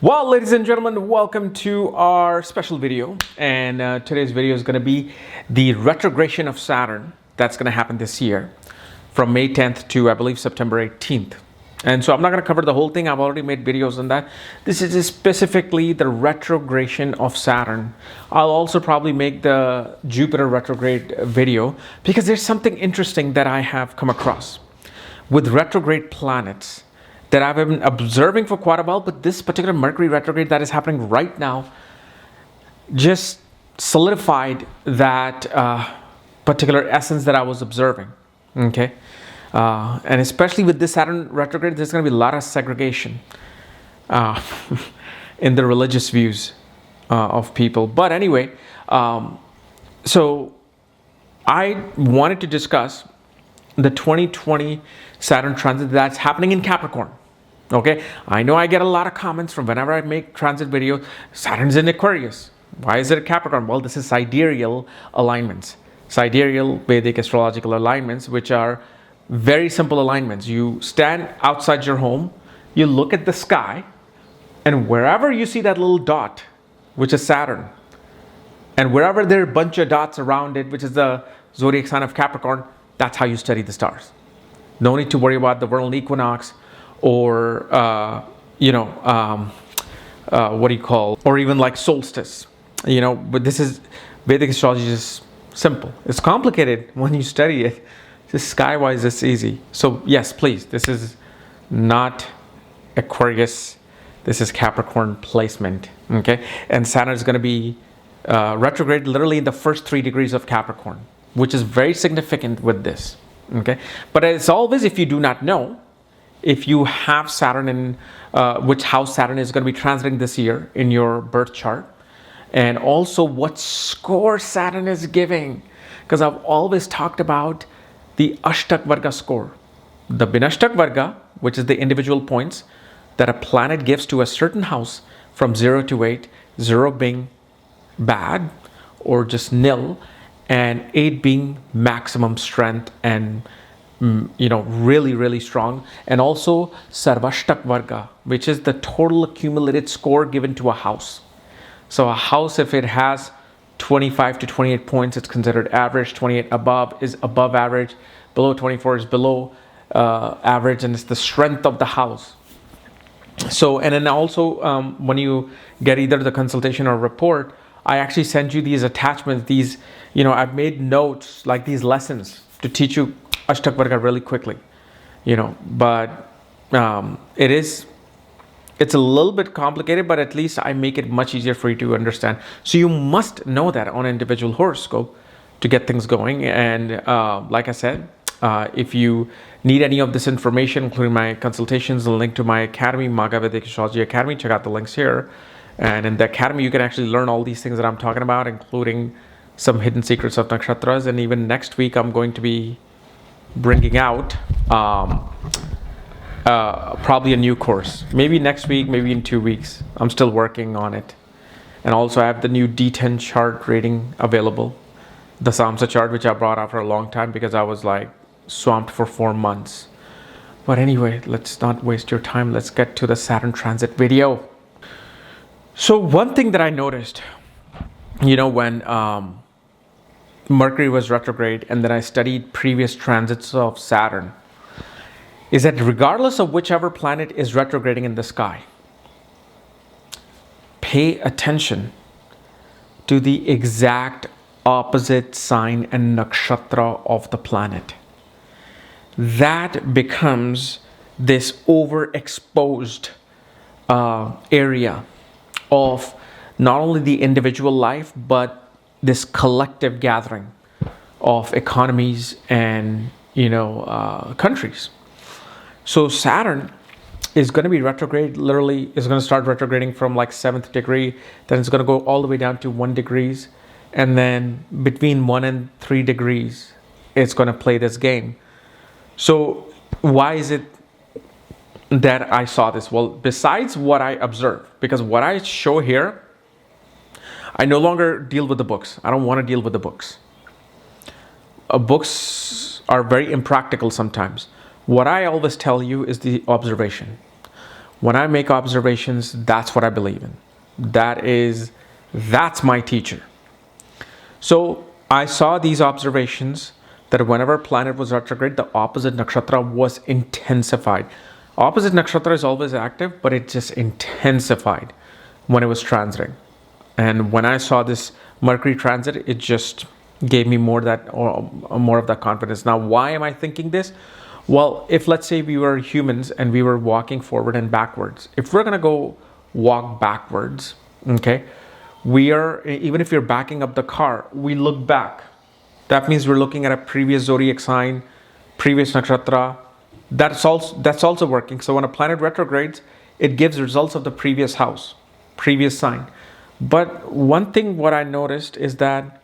Well, ladies and gentlemen, welcome to our special video. And today's video is going to be the retrogradation of Saturn that's going to happen this year from May 10th to, I believe, September 18th. And so I'm not going to cover the whole thing. I've already made videos on that. This is specifically the retrogradation of Saturn. I'll also probably make the Jupiter retrograde video because there's something interesting that I have come across with retrograde planets that I've been observing for quite a while, but this particular Mercury retrograde that is happening right now just solidified that particular essence that I was observing, okay? And especially with this Saturn retrograde, there's going to be a lot of segregation in the religious views of people. But anyway, so I wanted to discuss the 2020 Saturn transit that's happening in Capricorn. Okay, I know I get a lot of comments from whenever I make transit videos. Saturn's in Aquarius. Why is it a Capricorn? Well, this is sidereal alignments. Sidereal Vedic astrological alignments, which are very simple alignments. You stand outside your home, you look at the sky, and wherever you see that little dot, which is Saturn, and wherever there are a bunch of dots around it, which is the zodiac sign of Capricorn, that's how you study the stars. No need to worry about the vernal equinox or, what do you call, or even like solstice, but this is, Vedic astrology is simple. It's complicated when you study it. Just skywise, it's easy. So yes, please, this is not Aquarius. This is Capricorn placement, okay? And Saturn is going to be retrograde literally in the first 3 degrees of Capricorn, which is very significant with this, okay? But as always, if you do not know, if you have Saturn in which house Saturn is going to be transiting this year in your birth chart, and also what score Saturn is giving, because I've always talked about the Ashtak Varga score, the Binashtak Varga, which is the individual points that a planet gives to a certain house from 0 to 8, 0 being bad or just nil, and 8 being maximum strength and really, really strong. And also Sarvashtak Varga, which is the total accumulated score given to a house. So a house, if it has 25 to 28 points, it's considered average. 28 above is above average. Below 24 is below average, and it's the strength of the house. So, and then also when you get either the consultation or report, I actually send you these attachments. These, I've made notes like these lessons to teach you Ashtak Varga really quickly, but it's a little bit complicated, but at least I make it much easier for you to understand. So you must know that on an individual horoscope to get things going. And like I said, if you need any of this information, including my consultations, the link to my academy, Maga Vedic Astrology Academy, check out the links here. And in the academy, you can actually learn all these things that I'm talking about, including some hidden secrets of nakshatras. And even next week, I'm going to be bringing out probably a new course, maybe next week, maybe in 2 weeks. I'm still working on it. And also I have the new D10 chart rating available, the Samsa chart, which I brought out for a long time because I was like swamped for 4 months. But anyway, let's not waste your time. Let's get to the Saturn transit video. So one thing that I noticed, when Mercury was retrograde, and then I studied previous transits of Saturn, is that regardless of whichever planet is retrograding in the sky, pay attention to the exact opposite sign and nakshatra of the planet. That becomes this overexposed area of not only the individual life, but this collective gathering of economies and countries. So Saturn is going to be retrograde, literally is going to start retrograding from like 7th degree, then it's going to go all the way down to 1 degrees, and then between 1 and 3 degrees it's going to play this game. So why is it that I saw this? Well, besides what I observed, because what I show here, I no longer deal with the books. I don't want to deal with the books. Books are very impractical sometimes. What I always tell you is the observation. When I make observations, that's what I believe in. That's my teacher. So I saw these observations that whenever a planet was retrograde, the opposite nakshatra was intensified. Opposite nakshatra is always active, but it just intensified when it was transiting. And when I saw this Mercury transit, it just gave me more of that confidence. Now, why am I thinking this? Well, if let's say we were humans and we were walking forward and backwards, if we're going to go walk backwards, okay, even if you're backing up the car, we look back. That means we're looking at a previous zodiac sign, previous nakshatra. That's also working. So when a planet retrogrades, it gives results of the previous house, previous sign. But one thing what I noticed is that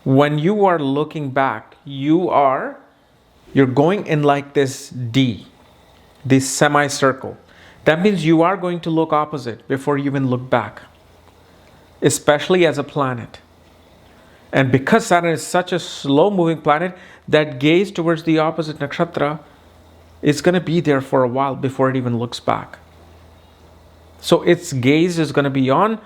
when you are looking back, you're going in like this D, this semicircle. That means you are going to look opposite before you even look back, especially as a planet. And because Saturn is such a slow moving planet, that gaze towards the opposite nakshatra is going to be there for a while before it even looks back. So its gaze is going to be on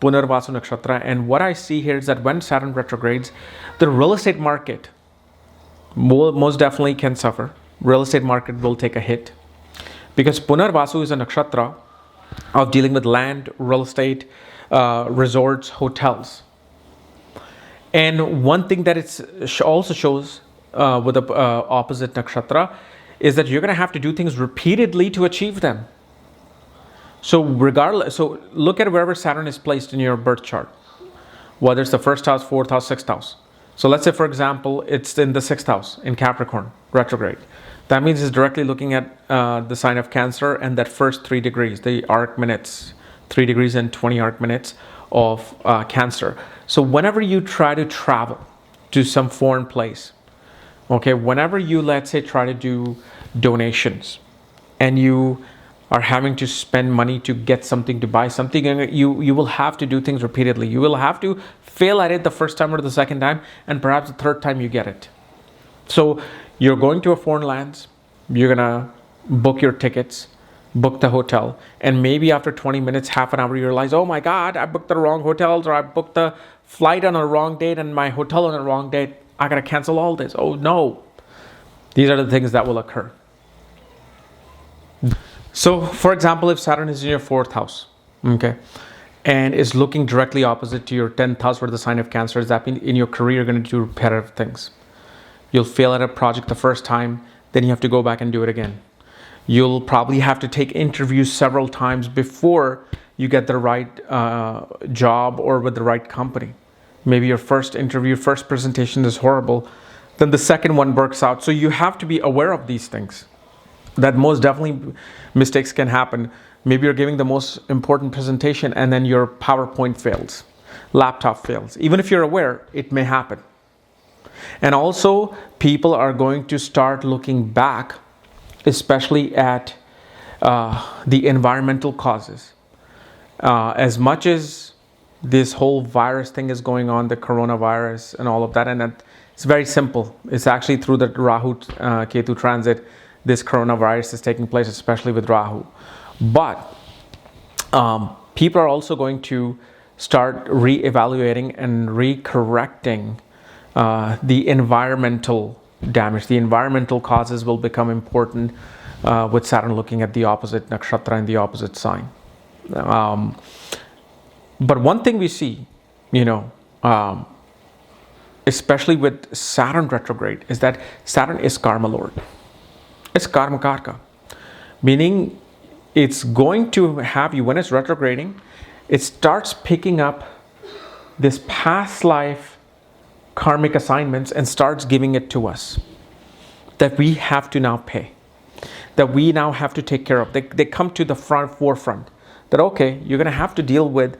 Punarvasu nakshatra. And what I see here is that when Saturn retrogrades, the real estate market most definitely can suffer. Real estate market will take a hit because Punarvasu is a nakshatra of dealing with land, real estate, resorts, hotels. And one thing that it also shows with the opposite nakshatra is that you're going to have to do things repeatedly to achieve them. So look at wherever Saturn is placed in your birth chart, whether it's the first house, fourth house, sixth house. So let's say, for example, it's in the sixth house in Capricorn, retrograde. That means it's directly looking at the sign of Cancer and that first 3 degrees, the arc minutes, 3 degrees and 20 arc minutes of Cancer. So whenever you try to travel to some foreign place, okay, whenever you, let's say, try to do donations and you are having to spend money to get something, to buy something, and you will have to do things repeatedly. You will have to fail at it the first time or the second time, and perhaps the third time you get it. So you're going to a foreign lands, you're gonna book your tickets, book the hotel, and maybe after 20 minutes, half an hour, you realize, oh my God, I booked the wrong hotels, or I booked the flight on a wrong date and my hotel on a wrong date. I gotta cancel all this. Oh no. These are the things that will occur. So, for example, if Saturn is in your 4th house, okay, and is looking directly opposite to your 10th house where the sign of Cancer is, that means in your career you're going to do repetitive things. You'll fail at a project the first time, then you have to go back and do it again. You'll probably have to take interviews several times before you get the right job or with the right company. Maybe your first interview, first presentation is horrible, then the second one works out. So you have to be aware of these things. That most definitely mistakes can happen. Maybe you're giving the most important presentation and then your PowerPoint fails, laptop fails. Even if you're aware, it may happen. And also, people are going to start looking back, especially at the environmental causes. As much as this whole virus thing is going on, the coronavirus and all of that, and it's very simple. It's actually through the Rahu Ketu transit, this coronavirus is taking place, especially with Rahu. But people are also going to start re-evaluating and re-correcting the environmental damage. The environmental causes will become important with Saturn looking at the opposite nakshatra and the opposite sign. But one thing we see, especially with Saturn retrograde, is that Saturn is karma lord. It's karma karka, meaning it's going to have you, when it's retrograding, it starts picking up this past life karmic assignments and starts giving it to us that we have to now pay, that we now have to take care of. They come to the forefront that, okay, you're going to have to deal with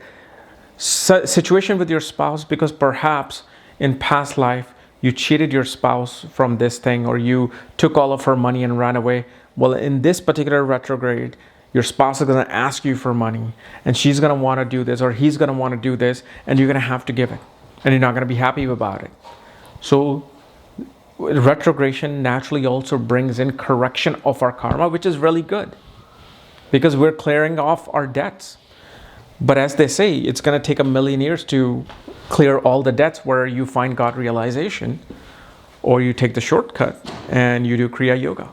situation with your spouse because perhaps in past life you cheated your spouse from this thing, or you took all of her money and ran away. Well, in this particular retrograde, your spouse is going to ask you for money, and she's going to want to do this, or he's going to want to do this, and you're going to have to give it, and you're not going to be happy about it. So retrogression naturally also brings in correction of our karma, which is really good. because we're clearing off our debts. But as they say, it's going to take 1,000,000 years to clear all the debts, where you find God realization, or you take the shortcut and you do Kriya Yoga,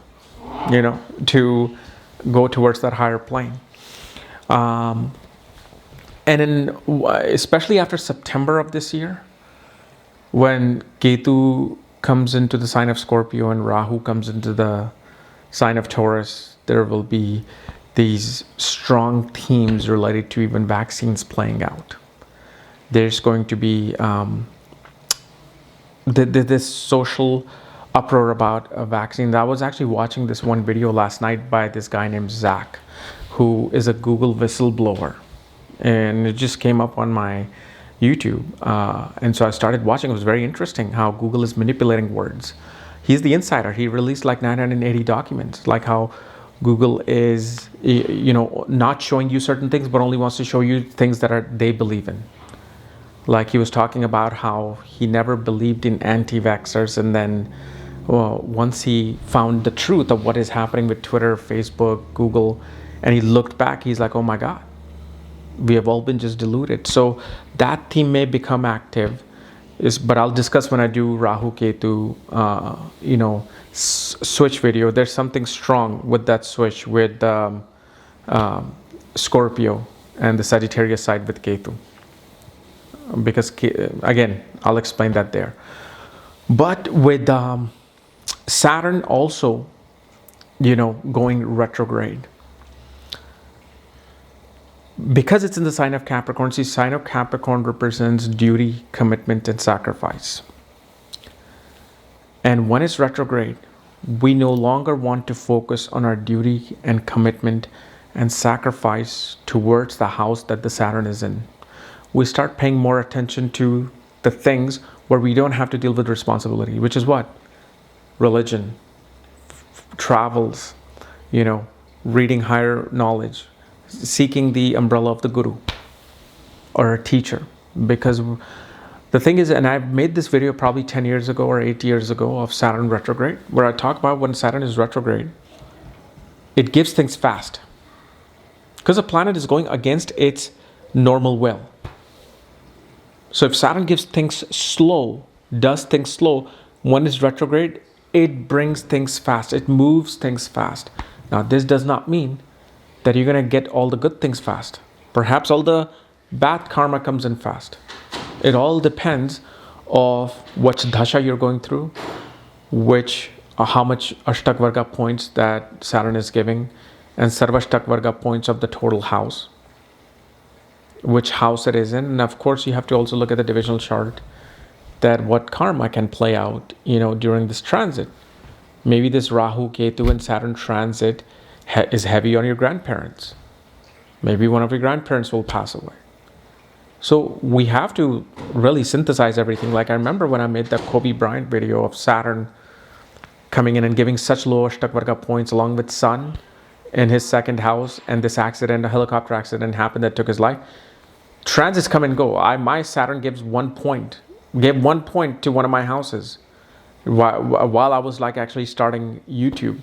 to go towards that higher plane. And then, especially after September of this year, when Ketu comes into the sign of Scorpio and Rahu comes into the sign of Taurus, there will be these strong themes related to even vaccines playing out. There's going to be this social uproar about a vaccine. I was actually watching this one video last night by this guy named Zach, who is a Google whistleblower. And it just came up on my YouTube. And so I started watching. It was very interesting how Google is manipulating words. He's the insider. He released like 980 documents, like how Google is, not showing you certain things, but only wants to show you things that they believe in. Like he was talking about how he never believed in anti-vaxxers, and then once he found the truth of what is happening with Twitter, Facebook, Google, and he looked back, he's like, oh my God, we have all been just deluded. So that theme may become active, but I'll discuss when I do Rahu Ketu, switch video. There's something strong with that switch with Scorpio and the Sagittarius side with Ketu. Because again, I'll explain that there. But with Saturn also, going retrograde, because it's in the sign of Capricorn. See, sign of Capricorn represents duty, commitment, and sacrifice. And when it's retrograde, we no longer want to focus on our duty and commitment and sacrifice towards the house that the Saturn is in. We start paying more attention to the things where we don't have to deal with responsibility, which is what? Religion, travels, reading higher knowledge, seeking the umbrella of the guru or a teacher. Because the thing is, and I've made this video probably 10 years ago or 8 years ago of Saturn retrograde, where I talk about when Saturn is retrograde, it gives things fast. Because a planet is going against its normal will. So if Saturn gives things slow, does things slow, when it's retrograde, it brings things fast. It moves things fast. Now, this does not mean that you're going to get all the good things fast. Perhaps all the bad karma comes in fast. It all depends of which dasha you're going through, how much Ashtakvarga points that Saturn is giving, and Sarvashtakvarga points of the total house, which house it is in. And of course, you have to also look at the divisional chart, that what karma can play out, during this transit. Maybe this Rahu, Ketu, and Saturn transit is heavy on your grandparents. Maybe one of your grandparents will pass away. So we have to really synthesize everything. Like I remember when I made that Kobe Bryant video of Saturn coming in and giving such low Ashtakvarga points along with Sun in his second house, and this accident, a helicopter accident happened that took his life. Transits come and go. My Saturn gave 1 point to one of my houses while I was actually starting YouTube.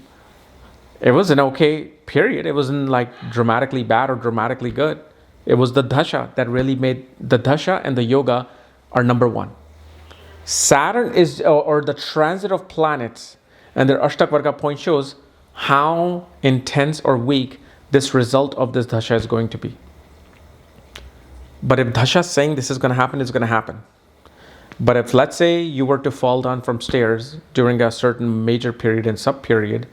It was an okay period. It wasn't dramatically bad or dramatically good. It was the dasha that really made the dasha, and the yoga are number one. Saturn is, or the transit of planets and their Ashtakvarga point shows how intense or weak this result of this dasha is going to be. But if dasha is saying this is going to happen, it's going to happen. But if, let's say, you were to fall down from stairs during a certain major period and sub-period,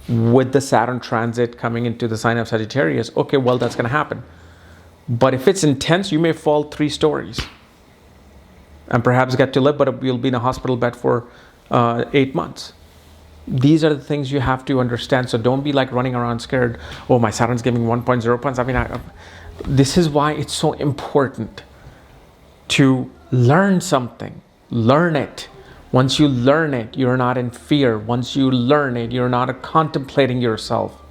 with the Saturn transit coming into the sign of Sagittarius, okay, well, that's going to happen. But if it's intense, you may fall 3 stories and perhaps get to live, but you'll be in a hospital bed for 8 months. These are the things you have to understand. So don't be running around scared. Oh, my Saturn's giving 1.0 points. This is why it's so important to learn something. Learn it. Once you learn it, you're not in fear. Once you learn it, you're not contemplating yourself.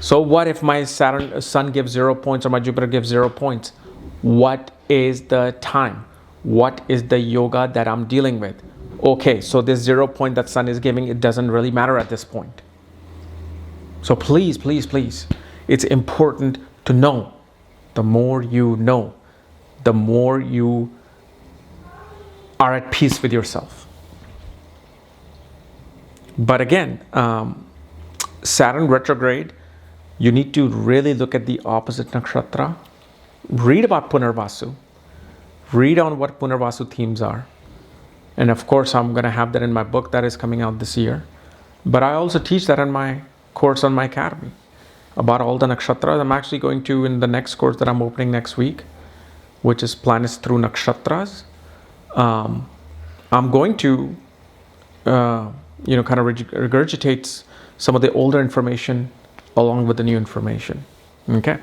So what if my Sun gives 0 points or my Jupiter gives 0 points? What is the time? What is the yoga that I'm dealing with? Okay, so this 0 point that Sun is giving, it doesn't really matter at this point. So please, please, please, it's important to know. The more you know, the more you are at peace with yourself. But again, Saturn retrograde, you need to really look at the opposite nakshatra. Read about Punarvasu. Read on what Punarvasu themes are. And of course, I'm going to have that in my book that is coming out this year. But I also teach that in my course on my academy about all the nakshatras. I'm actually going to, in the next course that I'm opening next week, which is planets through nakshatras, I'm going to, kind of regurgitate some of the older information along with the new information. Okay.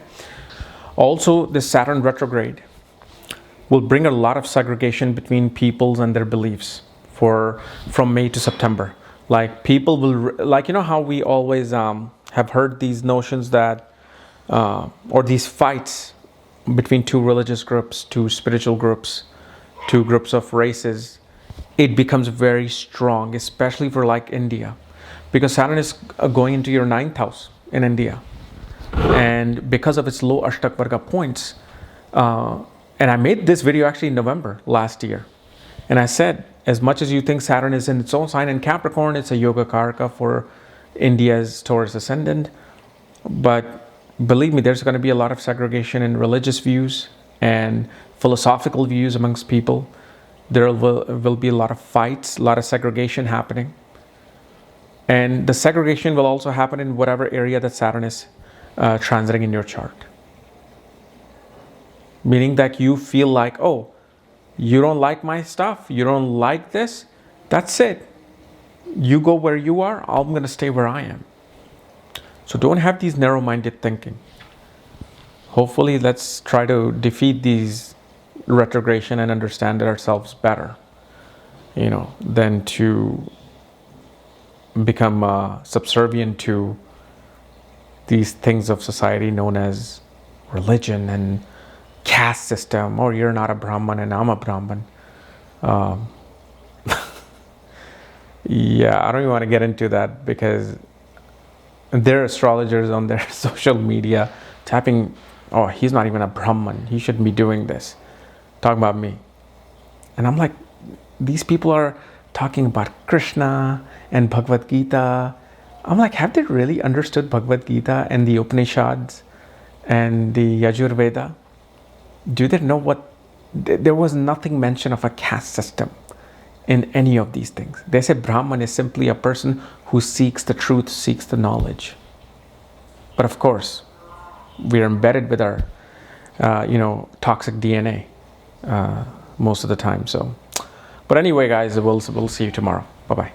Also, this Saturn retrograde will bring a lot of segregation between peoples and their beliefs from May to September. Like people will, how we always have heard these notions that, or these fights between two religious groups, two spiritual groups, two groups of races, it becomes very strong, especially for like India, because Saturn is going into your 9th house in India. And because of its low Ashtak Varga points, and I made this video actually in November last year. And I said, as much as you think Saturn is in its own sign in Capricorn, it's a Yoga Karaka for India's Taurus ascendant. But believe me, there's going to be a lot of segregation in religious views and philosophical views amongst people. There will be a lot of fights, a lot of segregation happening. And the segregation will also happen in whatever area that Saturn is transiting in your chart. Meaning that you feel like, oh, you don't like my stuff, you don't like this, that's it. You go where you are, I'm going to stay where I am. So don't have these narrow-minded thinking. Hopefully, let's try to defeat these retrogression and understand ourselves better, than to become subservient to these things of society known as religion and caste system, or you're not a Brahman and I'm a Brahman. Yeah, I don't even want to get into that because there are astrologers on their social media tapping, oh, he's not even a Brahman, he shouldn't be doing this, talking about me. And I'm like, these people are talking about Krishna and Bhagavad Gita. I'm like, have they really understood Bhagavad Gita and the Upanishads and the Yajurveda? Do they know what? There was nothing mention of a caste system in any of these things. They say Brahman is simply a person who seeks the truth, seeks the knowledge. But of course, we are embedded with our, toxic DNA most of the time. So, but anyway, guys, we'll see you tomorrow. Bye-bye.